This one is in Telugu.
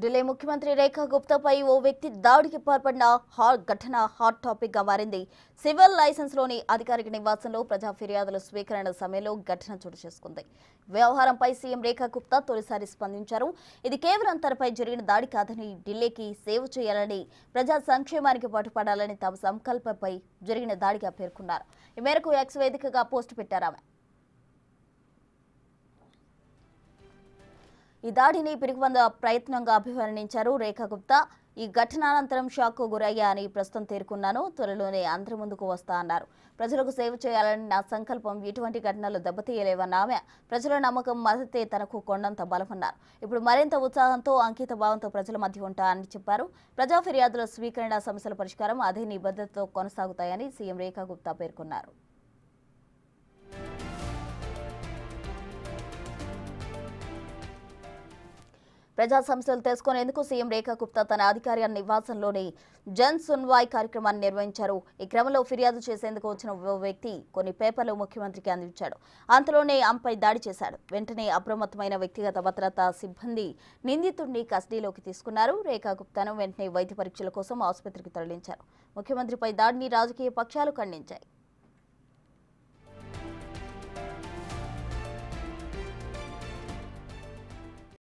ఢిల్లీ ముఖ్యమంత్రి రేఖా గుప్తాపై ఓ వ్యక్తి దాడికి పాల్పడిన ఘటన హాట్ టాపిక్ గా మారింది. సివిల్ లైసెన్స్ లోని అధికారిక నివాసంలో ప్రజా ఫిర్యాదుల స్వీకరణ సమయంలో ఘటన చోటు చేసుకుంది. వ్యవహారంపై సీఎం రేఖా గుప్తా తొలిసారి స్పందించారు. ఇది కేవలం తనపై జరిగిన దాడి కాదని, ఢిల్లీకి సేవ చేయాలని, ప్రజా సంక్షేమానికి పాటుపడాలని తమ సంకల్పంపై జరిగిన దాడిగా పేర్కొన్నారు. ఈ మేరకు ఎక్స్ వేదికగా పోస్టు పెట్టారు ఆమె. ఈ దాడిని పిరికివంద ప్రయత్నంగా అభివర్ణించారు రేఖా గుప్తా. ఈ ఘటన అనంతరం షాక్కు గురయ్యా అని ప్రస్తుతం తేరుకున్నాను. త్వరలోనే అందరి ముందుకు వస్తా అన్నారు. ప్రజలకు సేవ చేయాలని నా సంకల్పం, ఎటువంటి ఘటనలు దెబ్బతీయలేవన్న ఆమె. ప్రజల నమ్మకం, మద్దతే తనకు కొండంత బలమన్నారు. ఇప్పుడు మరింత ఉత్సాహంతో, అంకిత భావంతో ప్రజల మధ్య ఉంటా అని చెప్పారు. ప్రజా ఫిర్యాదుల స్వీకరణ, సమస్యల పరిష్కారం అదే నిబద్ధతతో కొనసాగుతాయని సీఎం రేఖా గుప్తా పేర్కొన్నారు. ప్రజా సమస్యలు తెలుసుకునేందుకు సీఎం రేఖా గుప్తా తన అధికారిక నివాసంలోని జన్ సున్వాయ్ కార్యక్రమాన్ని నిర్వహించారు. ఈ క్రమంలో ఫిర్యాదు చేసేందుకు వచ్చిన ఓ వ్యక్తి కొన్ని పేపర్లు ముఖ్యమంత్రికి అందించాడు. అంతలోనే ఆమెపై దాడి చేశాడు. వెంటనే అప్రమత్తమైన వ్యక్తిగత భద్రతా సిబ్బంది నిందితుడిని కస్టడీలోకి తీసుకున్నారు. రేఖా గుప్తాను వెంటనే వైద్య పరీక్షల కోసం ఆసుపత్రికి తరలించారు. ముఖ్యమంత్రిపై దాడిని రాజకీయ పక్షాలు ఖండించాయి.